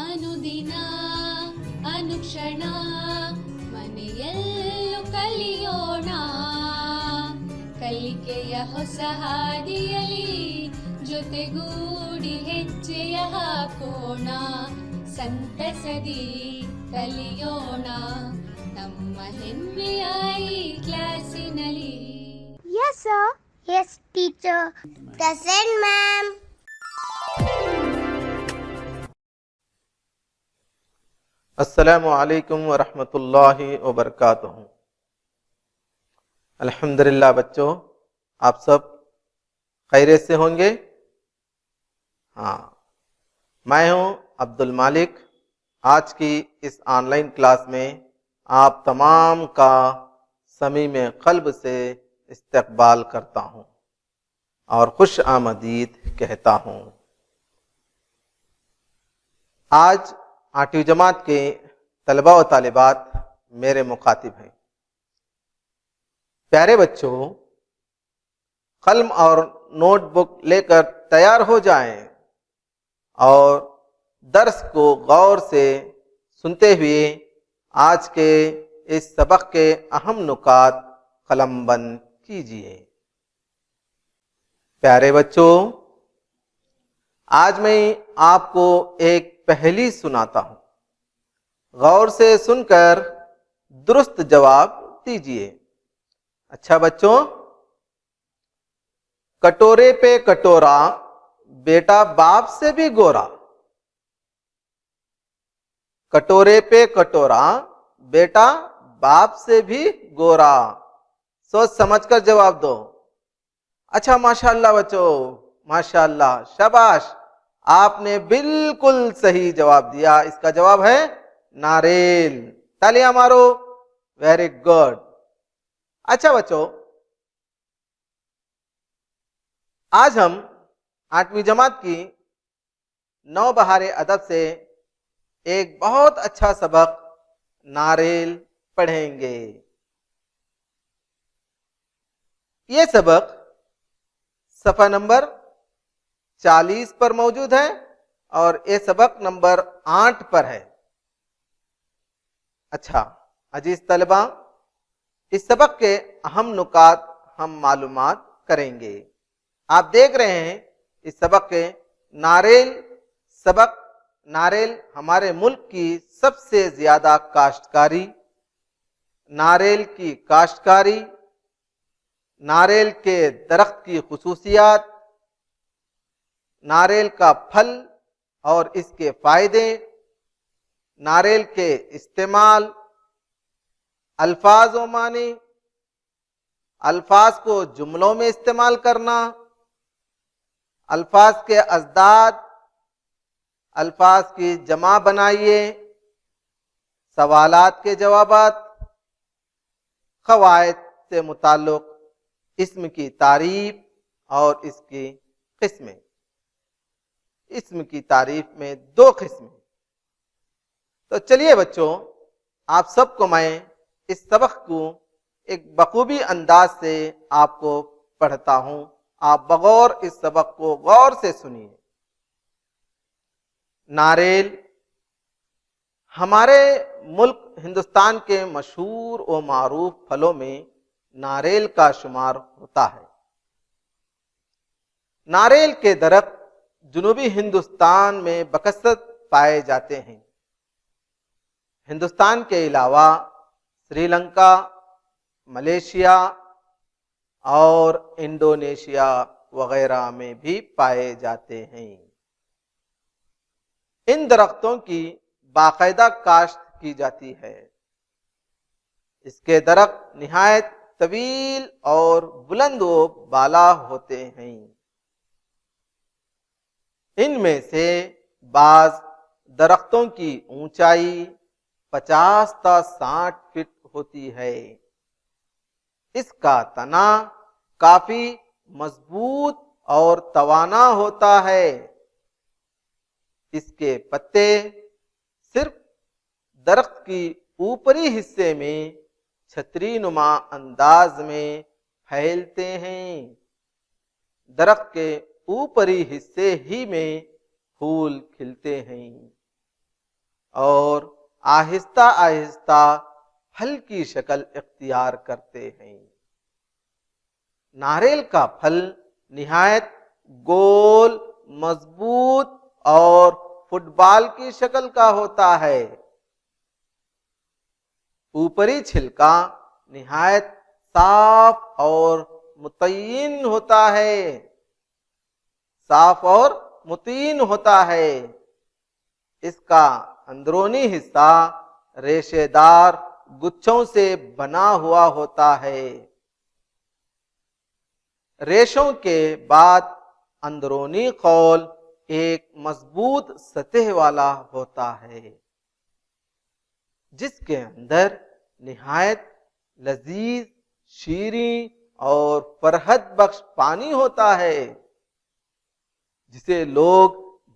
ಅನುದಿನ ಅನುಕ್ಷಣ ಮನೆಯಲ್ಲೂ ಕಲಿಯೋಣ, ಕಲಿಕೆಯ ಹೊಸ ಹಾದಿಯಲಿ ಜೊತೆಗೂಡಿ ಹೆಜ್ಜೆಯ ಹಾಕೋಣ, ಸಂತಸದಿ ಕಲಿಯೋಣ ನಮ್ಮ ಹೆಮ್ಮೆಯ ಈ ಕ್ಲಾಸಿನಲ್ಲಿ. Yes, sir. Yes, teacher. Present, ma'am. अस्सलामु अलैकुम वरहमतुल्लाहि वबरकातुहू। अल्हम्दुलिल्लाह बच्चों, आप सब खैरियत से होंगे। हाँ, मैं हूँ अब्दुल मालिक। आज की इस ऑनलाइन क्लास में आप तमाम का समीम क़ल्ब से इस्तकबाल करता हूँ और खुश आमदीद कहता हूँ। आज 8वीं जमात के तलबा व तालिबात मेरे मुखातिब हैं। प्यारे बच्चों, कलम और नोटबुक लेकर तैयार हो जाएं और दर्स को गौर से सुनते हुए आज के इस सबक के अहम नुकात कलमबंद कीजिए। प्यारे बच्चों, आज मैं आपको एक पहेली सुनाता हूं। गौर से सुनकर दुरुस्त जवाब दीजिए। अच्छा बच्चों, कटोरे पे कटोरा, बेटा बाप से भी गोरा। कटोरे पे कटोरा, बेटा बाप से भी गोरा। सोच समझकर जवाब दो। अच्छा, माशाअल्लाह बच्चों, माशाअल्लाह, शाबाश, आपने बिल्कुल सही जवाब दिया। इसका जवाब है नारियल। तालियां मारो, वेरी गुड। अच्छा बच्चों, आज हम 8वीं जमात की नौबहारे अदब से एक बहुत अच्छा सबक नारियल पढ़ेंगे। ये सबक सफ़ा नंबर 40 पर मौजूद है और ये सबक नंबर 8 पर है। अच्छा अजीज तलबा, इस सबक के अहम नुकात हम मालूमात करेंगे। आप देख रहे हैं इस सबक के नारियल हमारे मुल्क की सबसे ज्यादा काश्तकारी, नारियल की काश्तकारी, नारियल के दरख्त की खुसूसियात, नारियल का फल और इसके फायदे, नारियल के इस्तेमाल, अल्फाज व मानी, अल्फाज को जुमलों में इस्तेमाल करना, अल्फाज के अज़दाद, अल्फाज की जमा बनाइए, सवालात के जवाबात, क़वायद से मुताल्लिक़ इस्म की तारीफ और इसकी किस्में। इस्म की तारीफ में 2 किस्में। तो चलिए बच्चों, आप सबको मैं इस सबक को एक बखूबी अंदाज से आपको पढ़ता हूं। आप बगौर इस सबक को गौर से सुनिए। नारियल हमारे मुल्क हिंदुस्तान के मशहूर व मारूफ फलों में नारियल का शुमार होता है। नारियल के दरख्त जुनूबी हिंदुस्तान में बकसरत पाए जाते हैं। हिंदुस्तान के अलावा श्रीलंका, मलेशिया और इंडोनेशिया वगैरह में भी पाए जाते हैं। इन दरख्तों की बाकायदा काश्त की जाती है। इसके दरख्त निहायत तवील और बुलंद व बाला होते हैं। इनमें से बाज दरख्तों की ऊंचाई 50 से 60 फीट होती है। इसका तना काफी मजबूत और तवाना होता है। इसके पत्ते सिर्फ दरख्त की ऊपरी हिस्से में छतरी नुमा अंदाज में फैलते हैं। दरख्त के ऊपरी हिस्से ही में फूल खिलते हैं। اور آہستہ آہستہ پھل کی شکل اختیار کرتے ہیں۔ ناریل کا پھل نہایت گول، مضبوط اور فٹ بال کی شکل کا ہوتا ہے۔ اوپری چھلکا نہایت صاف اور متعین ہوتا ہے، صاف اور متعین ہوتا ہے۔ اس کا اندرونی حصہ ریشے دار گچھوں سے بنا ہوا ہوتا ہے۔ ریشوں کے بعد اندرونی خول ایک مضبوط سطح والا ہوتا ہے، جس کے اندر نہایت لذیذ، شیریں اور فرحت بخش پانی ہوتا ہے، جسے لوگ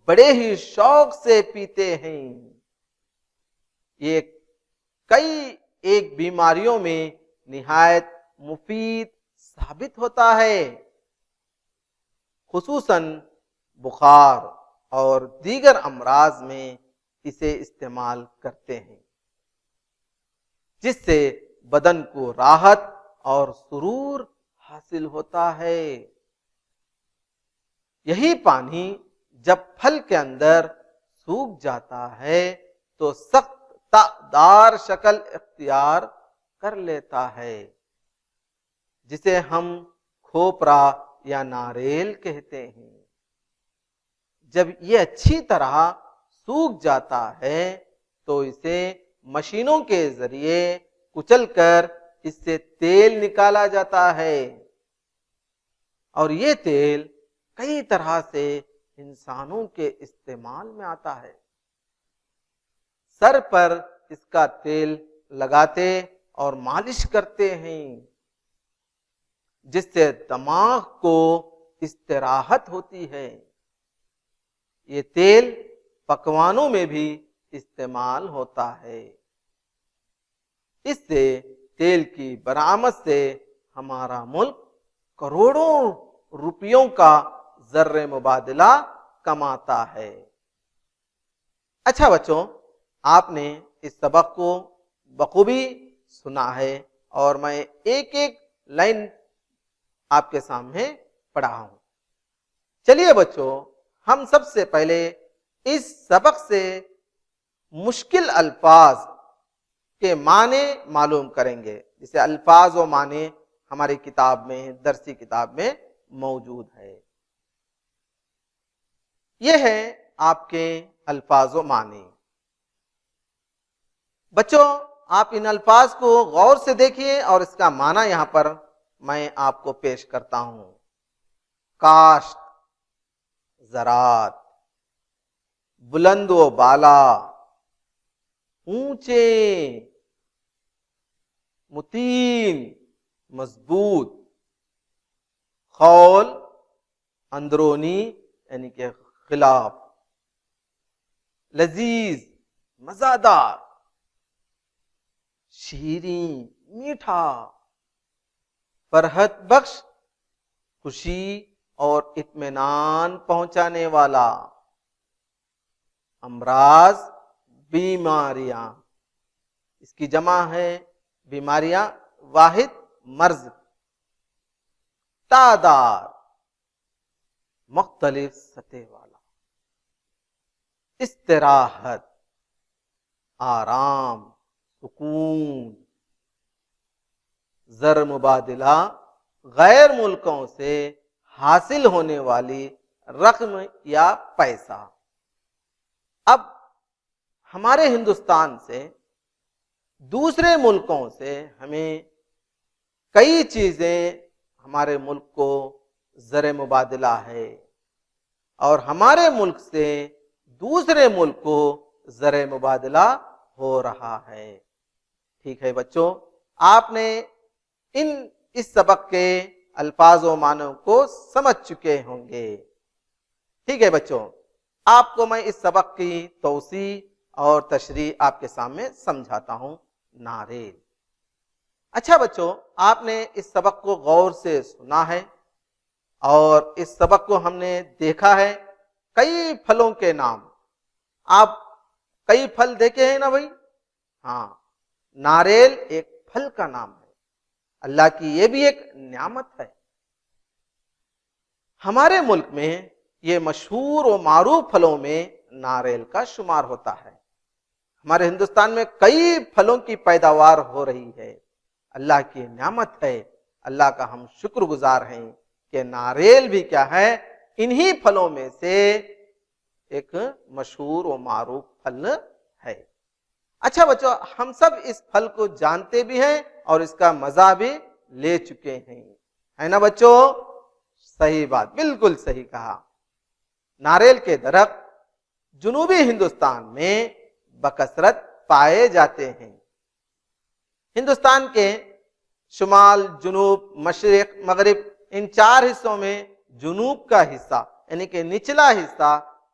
بڑے ہی شوق سے پیتے ہیں۔ یہ کئی ایک بیماریوں میں نہایت مفید ثابت ہوتا ہے، خصوصاً بخار اور دیگر امراض میں اسے استعمال کرتے ہیں، جس سے بدن کو راحت اور سرور حاصل ہوتا ہے۔ یہی پانی جب پھل کے اندر سوکھ جاتا ہے تو سخت دار شکل اختیار کر لیتا ہے، جسے ہم کھوپرا یا ناریل کہتے ہیں۔ جب یہ اچھی طرح سوکھ جاتا ہے تو اسے مشینوں کے ذریعے کچل کر اس سے تیل نکالا جاتا ہے، اور یہ تیل کئی طرح سے انسانوں کے استعمال میں آتا ہے۔ سر پر اس کا تیل لگاتے اور مالش کرتے ہیں، جس سے دماغ کو استراحت ہوتی ہے۔ یہ تیل پکوانوں میں بھی استعمال ہوتا ہے۔ اس سے تیل کی برآمد سے ہمارا ملک کروڑوں روپیوں کا زر مبادلہ کماتا ہے۔ اچھا بچوں، آپ نے اس سبق کو بخوبی سنا ہے، اور میں ایک ایک لائن آپ کے سامنے پڑھا ہوں۔ چلیے بچوں، ہم سب سے پہلے اس سبق سے مشکل الفاظ کے معنی معلوم کریں گے، جسے الفاظ و معنی ہماری کتاب میں، درسی کتاب میں موجود ہے۔ یہ ہے آپ کے الفاظ و معنی۔ بچوں، آپ ان الفاظ کو غور سے دیکھیے اور اس کا معنی یہاں پر میں آپ کو پیش کرتا ہوں۔ کاشت، زراعت، بلند و بالا، اونچے، متین، مضبوط، خول، اندرونی یعنی کہ خلاف، لذیذ، مزیدار، شیریں، میٹھا، فرحت بخش، خوشی اور اطمینان پہنچانے والا، امراض، بیماریاں، اس کی جمع ہے بیماریاں، واحد مرض، تعداد، مختلف سطح والا، استراحت، آرام، سکون، زر مبادلہ، غیر ملکوں سے حاصل ہونے والی رقم یا پیسہ۔ اب ہمارے ہندوستان سے دوسرے ملکوں سے ہمیں کئی چیزیں، ہمارے ملک کو زر مبادلہ ہے، اور ہمارے ملک سے دوسرے ملک کو زر مبادلہ ہو رہا ہے۔ ٹھیک ہے بچوں، آپ نے اس سبق کے الفاظ و معنوں کو سمجھ چکے ہوں گے۔ ٹھیک ہے بچوں، آپ کو میں اس سبق کی توضیح اور تشریح آپ کے سامنے سمجھاتا ہوں۔ ناریل۔ اچھا بچوں، آپ نے اس سبق کو غور سے سنا ہے، اور اس سبق کو ہم نے دیکھا ہے۔ کئی پھلوں کے نام آپ कई फल देखे हैं ना भाई। हाँ, नारियल एक फल का नाम है, अल्लाह की ये भी एक नियामत है। हमारे मुल्क में ये मशहूर और मारूफ फलों में नारियल का शुमार होता है। हमारे हिंदुस्तान में कई फलों की पैदावार हो रही है, अल्लाह की नियामत है। अल्लाह का हम शुक्रगुजार हैं कि नारियल भी क्या है, इन्हीं फलों में से एक मशहूर और मारूफ फल है। अच्छा बच्चों, हम सब इस फल को जानते भी हैं और इसका मजा भी ले चुके हैं, है ना बच्चों? सही बात, बिल्कुल सही कहा। नारियल के दरख्त जुनूबी हिंदुस्तान में बकसरत पाए जाते हैं। हिंदुस्तान के शुमाल, जुनूब, मशरिक, मगरिब इन चार हिस्सों में जुनूब का हिस्सा यानी कि निचला हिस्सा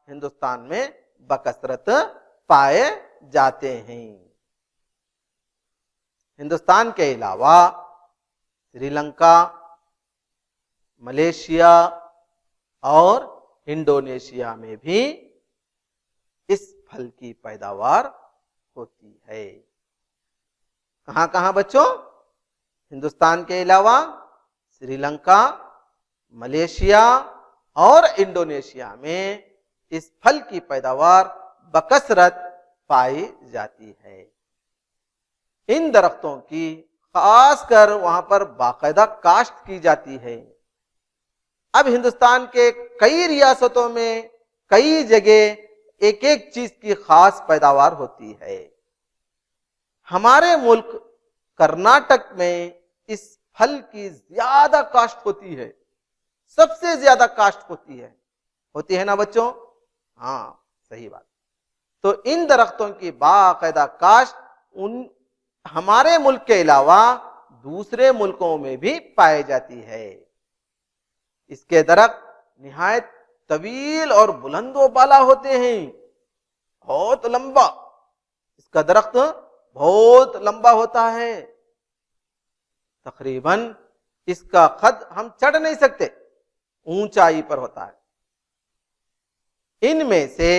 हिंदुस्तान में बकसरत पाए जाते हैं। हिंदुस्तान के अलावा श्रीलंका, मलेशिया और इंडोनेशिया में भी इस फल की पैदावार होती है। कहां कहां बच्चों? हिंदुस्तान के अलावा श्रीलंका, मलेशिया और इंडोनेशिया में इस फल की पैदावार बकसरत पाई जाती है। इन दरख्तों की खासकर वहां पर बाकायदा काश्त की जाती है। अब हिंदुस्तान के कई रियासतों में कई जगह एक एक चीज की खास पैदावार होती है। हमारे मुल्क कर्नाटक में इस फल की ज्यादा काश्त होती है, सबसे ज्यादा काश्त होती है ना बच्चों? हाँ, सही बात। तो इन दरख्तों की बाकायदा काश्त हमारे मुल्क के अलावा दूसरे मुल्कों में भी पाई जाती है। इसके दरख्त निहायत तवील और बुलंदो बाला होते हैं, बहुत लंबा। इसका दरख्त बहुत लंबा होता है, तकरीबन इसका कद हम चढ़ नहीं सकते, ऊंचाई पर होता है। इनमें से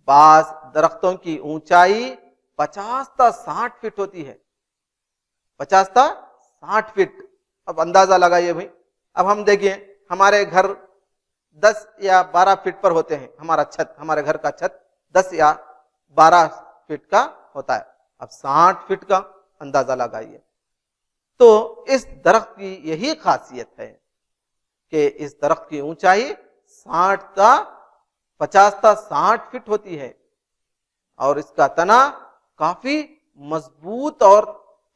बास दरख्तों की ऊंचाई 50 से 60 फीट होती है, 50 से 60 फीट। अब अंदाजा लगाइए भाई। अब हम देखिए, हमारे घर 10 या 12 फीट पर होते हैं, हमारा छत, हमारे घर का छत 10 या 12 फीट का होता है। अब 60 फीट का अंदाजा लगाइए। तो इस दरख्त की यही खासियत है कि इस दरख्त की ऊंचाई 50 से 60 फीट होती है और इसका तना काफी मजबूत और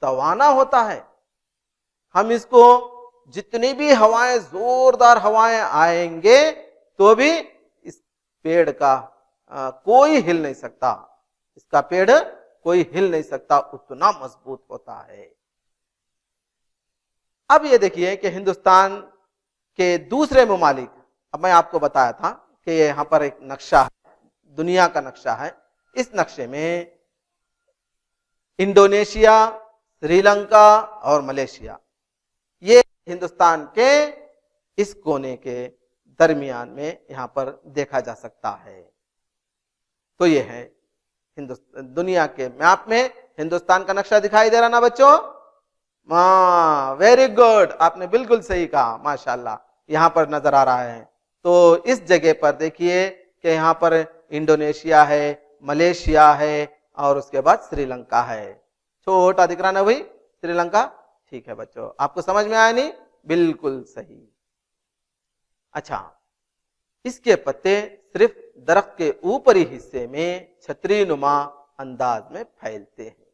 तवाना होता है। हम इसको जितनी भी हवाएं, जोरदार हवाएं आएंगे तो भी इस पेड़ का कोई हिल नहीं सकता, इसका पेड़ कोई हिल नहीं सकता, उतना मजबूत होता है। अब ये देखिए कि हिंदुस्तान के दूसरे ममालिक, अब मैं आपको बताया था कि यहां पर एक नक्शा है, दुनिया का नक्शा है। इस नक्शे में इंडोनेशिया, श्रीलंका और मलेशिया, ये हिंदुस्तान के इस कोने के दरमियान में यहां पर देखा जा सकता है। तो ये है दुनिया के मैप में हिंदुस्तान का नक्शा दिखाई दे रहा ना बच्चों? वेरी गुड, आपने बिल्कुल सही कहा, माशाल्लाह, यहां पर नजर आ रहा है। तो इस जगह पर देखिए कि यहां पर इंडोनेशिया है, मलेशिया है और उसके बाद श्रीलंका है। छोटा दिख रहा ना भाई श्रीलंका? ठीक है बच्चों, आपको समझ में आया नहीं? बिल्कुल सही। अच्छा, इसके पत्ते सिर्फ दरख्त के ऊपरी हिस्से में छतरी नुमा अंदाज में फैलते हैं।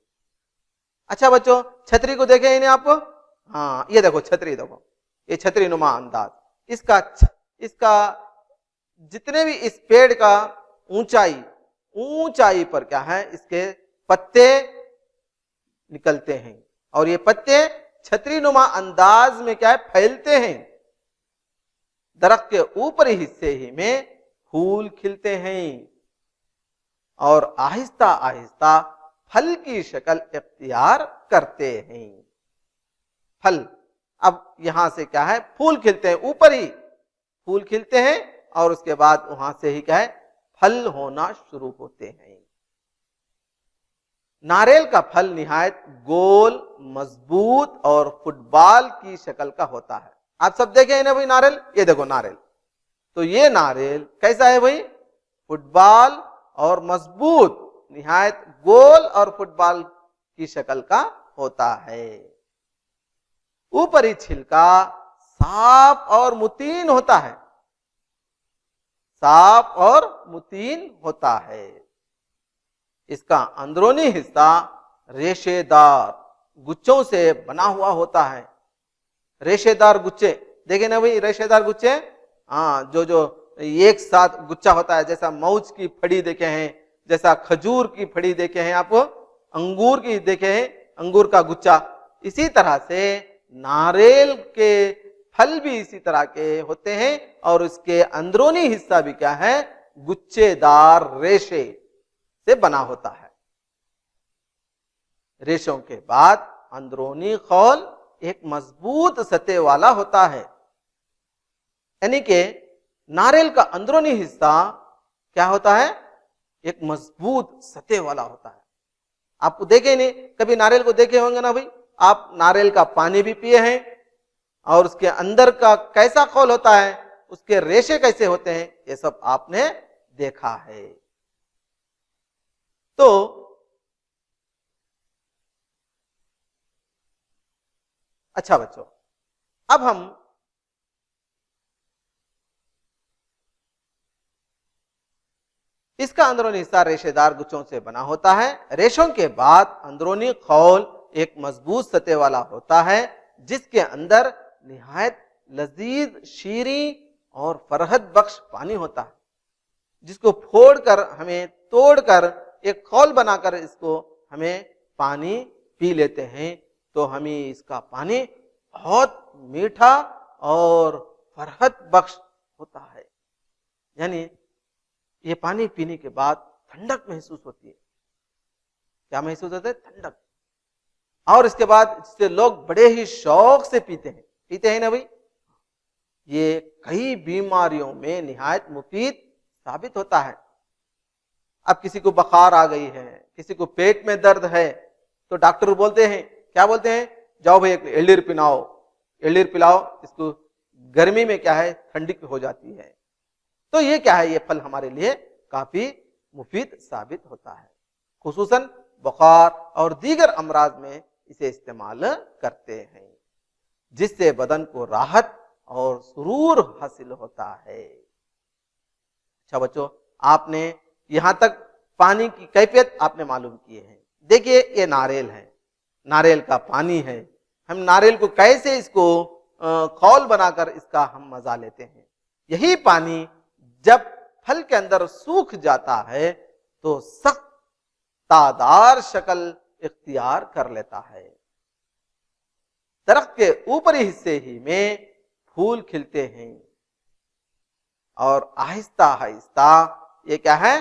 अच्छा बच्चों, छतरी को देखे ही नहीं आपको? हाँ, ये देखो छतरी, देखो ये छतरी नुमा अंदाज। इसका जितने भी इस पेड़ का ऊंचाई पर क्या है, इसके पत्ते निकलते हैं और ये पत्ते छतरी नुमा अंदाज में क्या है, फैलते हैं। दरख्त के ऊपरी हिस्से ही में फूल खिलते हैं और आहिस्ता आहिस्ता फल की शक्ल इख्तियार करते हैं। फल, अब यहां से क्या है, फूल खिलते हैं, ऊपर ही फूल खिलते हैं और उसके बाद वहां से ही क्या है, फल होना शुरू होते हैं। नारियल का फल निहायत गोल, मजबूत और फुटबॉल की शक्ल का होता है। आप सब देखे हैं ना भाई नारियल, ये देखो नारियल, तो ये नारियल कैसा है भाई? फुटबॉल और मजबूत, निहायत गोल और फुटबॉल की शक्ल का होता है। ऊपरी छिलका साफ और मुतीन होता है, साफ और मुतीन होता है। इसका अंदरूनी हिस्सा रेशेदार गुच्छों से बना हुआ होता है। रेशेदार गुच्छे देखे ना भाई, रेशेदार गुच्छे, हाँ, जो एक साथ गुच्छा होता है, जैसा मौज की फड़ी देखे हैं, जैसा खजूर की फड़ी देखे हैं आप, अंगूर की देखे हैं, अंगूर का गुच्छा, इसी तरह से नारियल के फल भी इसी तरह के होते हैं और उसके अंदरूनी हिस्सा भी क्या है? गुच्छेदार रेशे से बना होता है। रेशों के बाद अंदरूनी खोल एक मजबूत सतह वाला होता है, यानी कि नारियल का अंदरूनी हिस्सा क्या होता है? एक मजबूत सतह वाला होता है। आप देखे नहीं, कभी नारियल को देखे होंगे ना भाई, आप नारियल का पानी भी पिए हैं और उसके अंदर का कैसा खोल होता है, उसके रेशे कैसे होते हैं, ये सब आपने देखा है। तो अच्छा बच्चों, अब हम इसका अंदरूनी हिस्सा रेशेदार गुच्छों से बना होता है। रेशों के बाद अंदरूनी खोल एक मजबूत सतह वाला होता है, जिसके अंदर निहायत लजीज, शीरीं और फरहत बख्श पानी होता है, जिसको फोड़कर हमें तोड़कर एक खोल बनाकर इसको हमें पानी पी लेते हैं, तो हमें इसका पानी बहुत मीठा और फरहत बख्श होता है। यानी ये पानी पीने के बाद ठंडक महसूस होती है। क्या महसूस होता है? ठंडक। और इसके बाद इससे लोग बड़े ही शौक से पीते हैं ना भाई। ये कई बीमारियों में निहायत मुफीद साबित होता है। अब किसी को बुखार आ गई है, किसी को पेट में दर्द है, तो डॉक्टर बोलते हैं, क्या बोलते हैं? जाओ भाई एक एल्डीर पिलाओ, एल्डीर पिलाओ, इसको गर्मी में क्या है? ठंडी हो जाती है। तो ये क्या है? ये फल हमारे लिए काफी मुफीद साबित होता है, खुसूसन बुखार और दीगर अमराज में इसे इस्तेमाल करते हैं, जिससे बदन को राहत और सुरूर हासिल होता है। अच्छा बच्चों, आपने यहां तक पानी की कैफियत आपने मालूम किए हैं। देखिए ये नारियल है, नारियल का पानी है। हम नारियल को कैसे इसको खौल बनाकर इसका हम मजा लेते हैं। यही पानी जब फल के अंदर सूख जाता है तो सख्त तादार शक्ल इख्तियार कर लेता है। दरख्त के ऊपरी हिस्से ही में फूल खिलते हैं और आहिस्ता आहिस्ता ये क्या है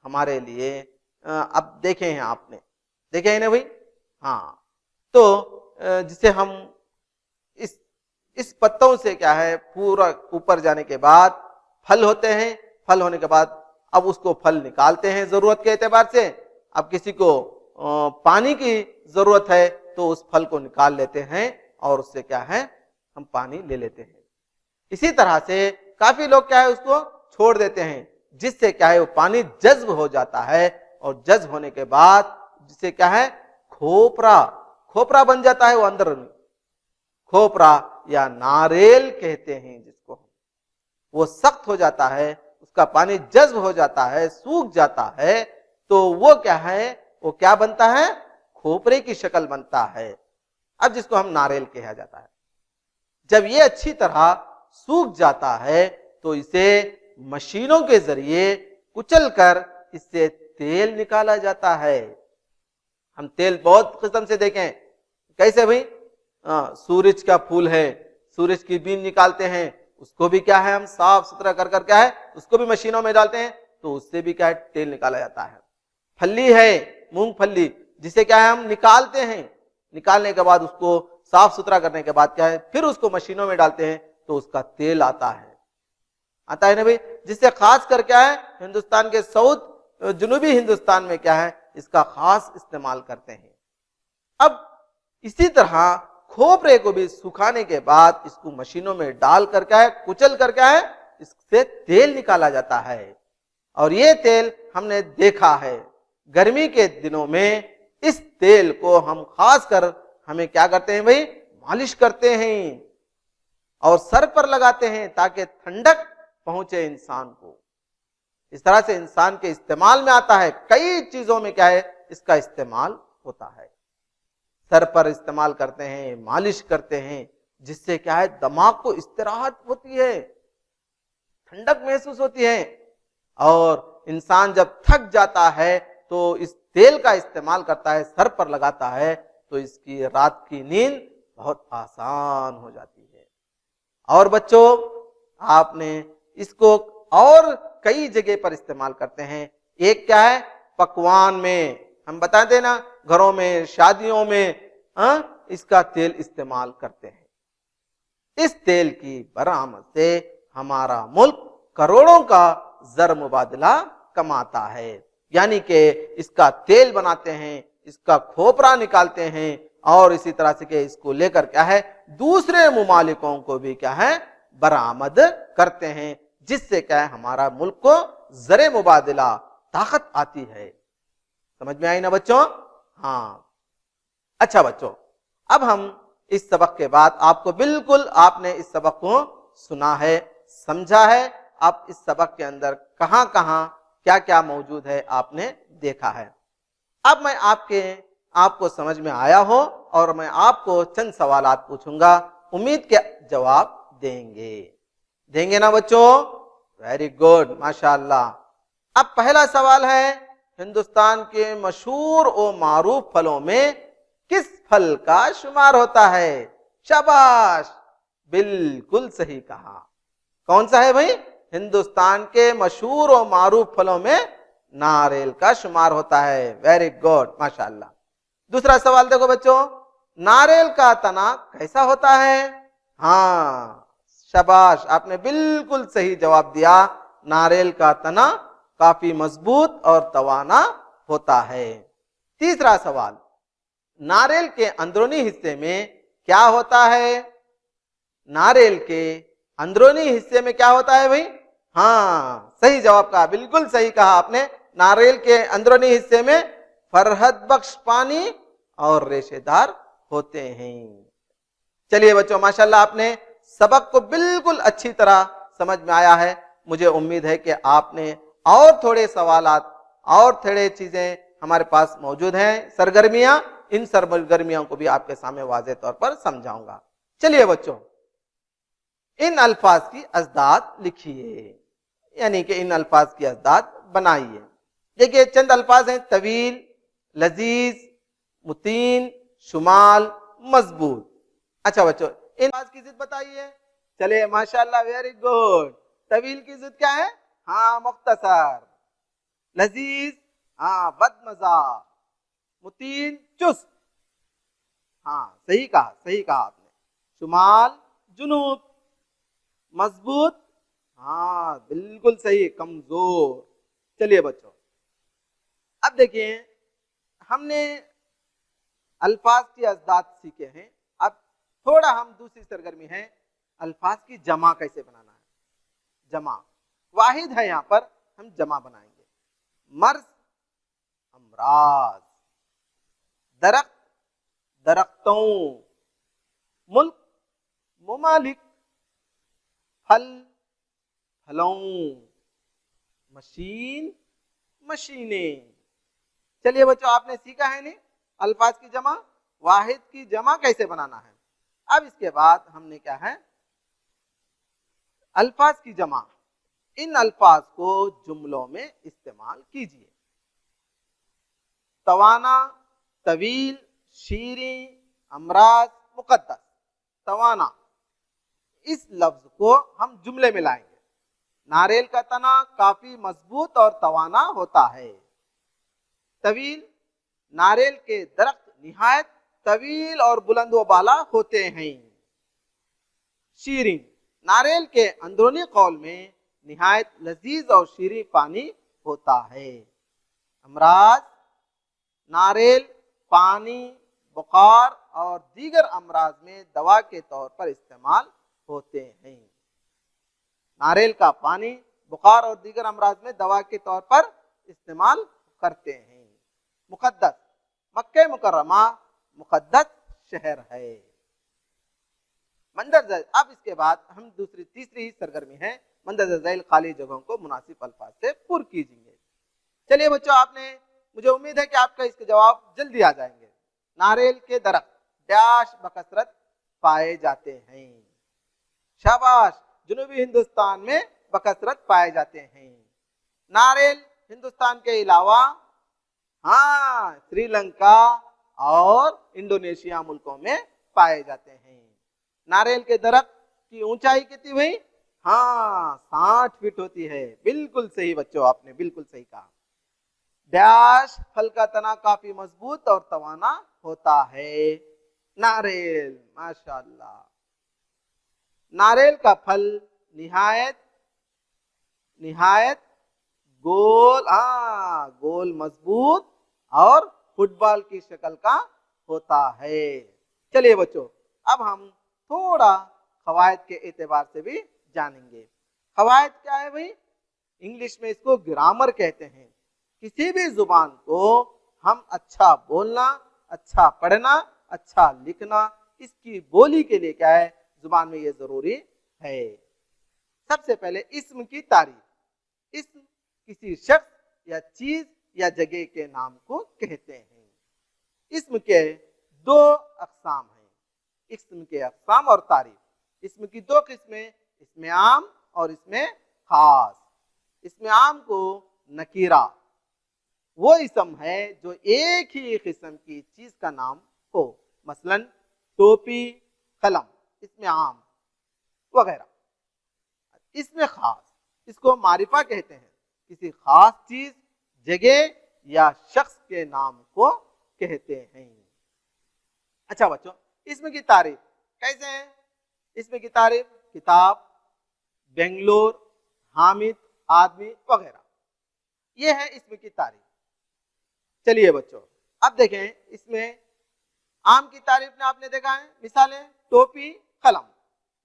हमारे लिए, अब देखे हैं आपने, देखे हैं ना भाई, हाँ, तो जिसे हम इस पत्तों से क्या है पूरा ऊपर जाने के बाद फल होते हैं। फल होने के बाद अब उसको फल निकालते हैं जरूरत के एतबार से। अब किसी को पानी की जरूरत है तो उस फल को निकाल लेते हैं और उससे क्या है हम पानी ले लेते हैं। इसी तरह से काफी लोग क्या है उसको छोड़ देते हैं, जिससे क्या है वो पानी जज्ब हो जाता है और जज्ब होने के बाद जिससे क्या है खोपरा बन जाता है। वो अंदर खोपरा या नारियल कहते हैं जिसको, वो सख्त हो जाता है, उसका पानी जज्ब हो जाता है, सूख जाता है, तो वो क्या है वो क्या बनता है खोपरे की शक्ल बनता है। अब जिसको हम नारियल कहा जाता है। जब ये अच्छी तरह सूख जाता है तो इसे मशीनों के जरिए कुचलकर इससे तेल निकाला जाता है। हम तेल बहुत किस्म से देखें, कैसे भाई, सूरज का फूल है, सूरज की बीन निकालते हैं, उसको भी क्या है हम साफ सुथरा कर क्या है उसको भी मशीनों में डालते हैं, तो उससे भी क्या है तेल निकाला जाता है। फली है मूंगफली, जिसे क्या है हम निकालते हैं, निकालने के बाद उसको साफ सुथरा करने के बाद क्या है फिर उसको मशीनों में डालते हैं तो उसका तेल आता है ना भाई, जिससे खास कर क्या है हिंदुस्तान के साउथ जुनूबी हिंदुस्तान में क्या है اس کا خاص استعمال کرتے ہیں۔ اب اسی طرح کھوپرے کو بھی سکھانے کے بعد اس کو مشینوں میں ڈال کر کیا ہے، کچل کر کیا ہے، اس سے تیل نکالا جاتا ہے۔ اور یہ تیل ہم نے دیکھا ہے گرمی کے دنوں میں اس تیل کو ہم خاص کر ہمیں کیا کرتے ہیں بھائی، مالش کرتے ہیں اور سر پر لگاتے ہیں تاکہ ٹھنڈک پہنچے انسان کو۔ اس طرح سے انسان کے استعمال میں آتا ہے، کئی چیزوں میں کیا ہے اس کا استعمال ہوتا ہے۔ سر پر استعمال کرتے ہیں، مالش کرتے ہیں، جس سے کیا ہے دماغ کو استراحت ہوتی ہے، ٹھنڈک محسوس ہوتی ہے، اور انسان جب تھک جاتا ہے تو اس تیل کا استعمال کرتا ہے، سر پر لگاتا ہے، تو اس کی رات کی نیند بہت آسان ہو جاتی ہے۔ اور بچوں آپ نے اس کو اور کئی جگہ پر استعمال کرتے ہیں۔ ایک کیا ہے، پکوان میں، ہم بتاتے ہیں نا گھروں میں، شادیوں میں اس کا تیل استعمال کرتے ہیں۔ اس تیل کی برآمد سے ہمارا ملک کروڑوں کا زر مبادلہ کماتا ہے، یعنی کہ اس کا تیل بناتے ہیں، اس کا کھوپرا نکالتے ہیں، اور اسی طرح سے کہ اس کو لے کر کیا ہے دوسرے ممالکوں کو بھی کیا ہے برآمد کرتے ہیں، جس سے کیا ہے ہمارا ملک کو زر مبادلہ طاقت آتی ہے۔ سمجھ میں آئی نا بچوں؟ ہاں اچھا بچوں، اب ہم اس سبق کے بعد آپ کو بالکل آپ نے اس سبق کو سنا ہے، سمجھا ہے، اب اس سبق کے اندر کہاں کہاں کیا کیا موجود ہے آپ نے دیکھا ہے۔ اب میں آپ کو سمجھ میں آیا ہو اور میں آپ کو چند سوالات پوچھوں گا، امید کے جواب دیں گے نا بچوں؟ ویری گڈ، ماشاءاللہ۔ اب پہلا سوال ہے، ہندوستان کے مشہور و معروف پھلوں میں کس پھل کا شمار ہوتا ہے؟ شاباش، بالکل صحیح کہا۔ کون سا ہے بھائی؟ ہندوستان کے مشہور و معروف پھلوں میں ناریل کا شمار ہوتا ہے۔ ویری گڈ، ماشاءاللہ۔ دوسرا سوال دیکھو بچوں، ناریل کا تنا کیسا ہوتا ہے؟ ہاں شاباش، آپ نے بالکل صحیح جواب دیا، ناریل کا تنا کافی مضبوط اور توانا ہوتا ہے۔ تیسرا سوال، ناریل کے اندرونی حصے میں کیا ہوتا ہے؟ ناریل کے اندرونی حصے میں کیا ہوتا ہے بھائی؟ ہاں صحیح جواب کہا، بالکل صحیح کہا آپ نے، ناریل کے اندرونی حصے میں فرحت بخش پانی اور ریشے دار ہوتے ہیں۔ چلیے بچوں، ماشاءاللہ آپ نے سبق کو بالکل اچھی طرح سمجھ میں آیا ہے۔ مجھے امید ہے کہ آپ نے اور تھوڑے سوالات اور تھوڑے چیزیں ہمارے پاس موجود ہیں، سرگرمیاں، ان سرگرمیوں کو بھی آپ کے سامنے واضح طور پر سمجھاؤں گا۔ چلیے بچوں، ان الفاظ کی ازداد لکھیے، یعنی کہ ان الفاظ کی ازداد بنائیے۔ دیکھیے چند الفاظ ہیں، طویل، لذیذ، متین، شمال، مضبوط۔ اچھا بچوں، ان الفاظ کی ضد بتائیے۔ چلے ماشاءاللہ، ویری گڈ۔ طویل کی ضد کیا ہے؟ ہاں مختصر۔ لذیذ، ہاں بد مزہ۔ متین، چست۔ ہاں صحیح کہا آپ نے۔ شمال، جنوب۔ مضبوط، ہاں بالکل صحیح، کمزور۔ چلیے بچوں، اب دیکھیں ہم نے الفاظ کی ازداد سیکھے ہیں، اب تھوڑا ہم دوسری سرگرمی ہے، الفاظ کی جمع کیسے بنانا ہے۔ جمع واحد ہے، یہاں پر ہم جمع بنائیں گے۔ مرض، امراض۔ درخت، درختوں۔ ملک، ممالک۔ پھل، پھلوں۔ مشین، مشینیں۔ چلیے بچوں، آپ نے سیکھا ہے نہیں الفاظ کی جمع، واحد کی جمع کیسے بنانا ہے۔ اب اس کے بعد ہم نے کیا ہے، الفاظ کی جمع، ان الفاظ کو جملوں میں استعمال کیجیے۔ توانا، طویل، شیریں، امراض، مقدس۔ توانا، اس لفظ کو ہم جملے میں لائیں گے۔ ناریل کا تنا کافی مضبوط اور توانا ہوتا ہے۔ طویل، ناریل کے درخت نہایت طویل اور بلند و بالا ہوتے ہیں۔ شیریں، ناریل کے اندرونی قول میں نہایت لذیذ اور شیریں پانی ہوتا ہے۔ امراض، नारियल पानी, बुखार और दीगर अमराज में दवा के तौर पर इस्तेमाल होते हैं। नारियल का पानी बुखार और दीगर अमराज में दवा के तौर पर इस्तेमाल करते हैं। मुक़द्दस, मक्के मुकर्रमा मुक़द्दस शहर है। मंदरजा, अब इसके बाद हम तीसरी सरगर्मी है मंदरजा झैल खाली जगहों को मुनासिब अल्फाज से पुर कीजिए। चलिए बच्चों, मुझे उम्मीद है कि आपका इसके जवाब जल्दी आ जाएंगे। नारियल के दरख्त डैश बकसरत पाए जाते हैं। शाबाश, जनूबी हिंदुस्तान में बकसरत पाए जाते हैं। नारियल हिंदुस्तान के अलावा श्रीलंका और इंडोनेशिया मुल्कों में पाए जाते हैं। नारियल के दरख्त की ऊंचाई कितनी हुई? 60 फीट होती है। बिल्कुल सही बच्चों, आपने बिल्कुल सही कहा। डैश, फल का तना काफी मजबूत और तवाना होता है। नारियल, माशाअल्लाह। नारियल का फल निहायत गोल मजबूत और फुटबॉल की शक्ल का होता है। चलिए बच्चों, अब हम थोड़ा क़वायद के एतबार से भी जानेंगे। क़वायद क्या है भाई? इंग्लिश में इसको ग्रामर कहते हैं। किसी भी जुबान को हम अच्छा बोलना, अच्छा पढ़ना, अच्छा लिखना, इसकी बोली के लिए क्या है, जुबान में ये जरूरी है। सबसे पहले इस्म की तारीफ। इस्म किसी शख्स या चीज या जगह के नाम को कहते हैं। इस्म के दो अक़साम हैं, इस्म के अक़साम और तारीफ। इस्म की दो किस्में, इसमें आम और इसमें खास। इसमें आम को नकीरा, वो इस्म है जो एक ही किस्म की चीज का नाम हो, मसलन टोपी, कलम, इसमें आम वगैरह। इसमें खास, इसको मारिफा कहते हैं, किसी खास चीज, जगह या शख्स के नाम को कहते हैं। अच्छा बच्चों, इसमें की तारीफ कैसे है? इसमें की तारीफ किताब, बेंगलोर, हामिद, आदमी वगैरह, ये है इसमें की तारीफ। चलिए बच्चों, अब देखें इसमें आम की तारीफ ने आपने देखा है, मिसालें टोपी, कलम,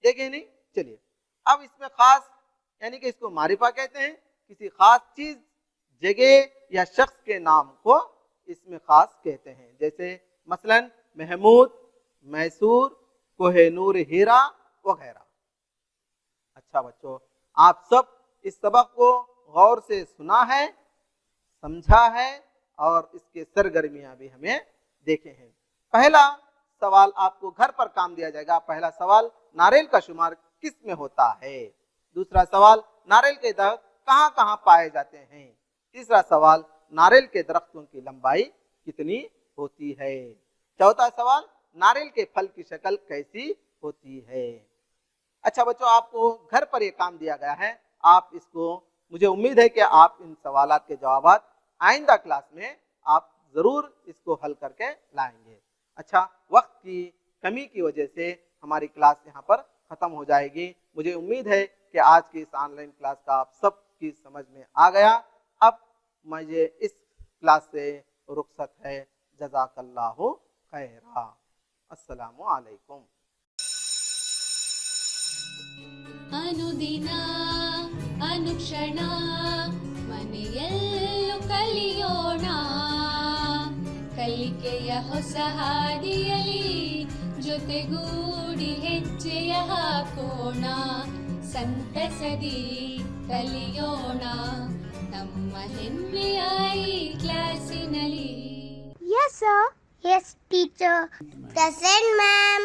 देखे नहीं? चलिए अब इसमें खास, यानी कि इसको मारिफा कहते हैं, किसी खास चीज, जगह या शख्स के नाम को इसमें खास कहते हैं। जैसे मसलन महमूद, मैसूर, कोहेनूर हीरा वगैरह। अच्छा बच्चों, आप सब इस सबक को गौर से सुना है, समझा है और इसके सरगर्मियां भी हमें देखे हैं। पहला सवाल आपको घर पर काम दिया जाएगा। पहला सवाल, नारियल का शुमार किस में होता है? दूसरा सवाल, नारियल के दरख्त कहाँ कहाँ पाए जाते हैं? तीसरा सवाल, नारियल के दरख्तों की लंबाई कितनी होती है? चौथा सवाल, नारियल के फल की शक्ल कैसी होती है? अच्छा बच्चों, आपको घर पर ये काम दिया गया है। आप इसको, मुझे उम्मीद है कि आप इन सवालात के जवाब आइंदा क्लास में आप जरूर इसको हल करके लाएंगे। अच्छा, वक्त की कमी की वजह से हमारी क्लास यहाँ पर खत्म हो जाएगी। मुझे उम्मीद है कि आज की इस ऑनलाइन क्लास का आप सब की समझ में आ गया। अब मुझे इस क्लास से रुखसत है। जज़ाकल्लाहु खैरा। अस्सलामु अलैकुम। ಅನುದಿನ ಅನುಕ್ಷಣ ಮನೆಯಲ್ಲೂ ಕಲಿಯೋಣ, ಕಲಿಕೆಯ ಹೊಸ ಹಾದಿಯಲಿ ಜೊತೆಗೂಡಿ ಹೆಜ್ಜೆಯ ಹಾಕೋಣ, ಸಂತಸದಿ ಕಲಿಯೋಣ ನಮ್ಮ ಹೆಮ್ಮೆಯ ಈ ಕ್ಲಾಸಿನಲ್ಲಿ. Yes, sir. Yes, teacher. Present, ma'am.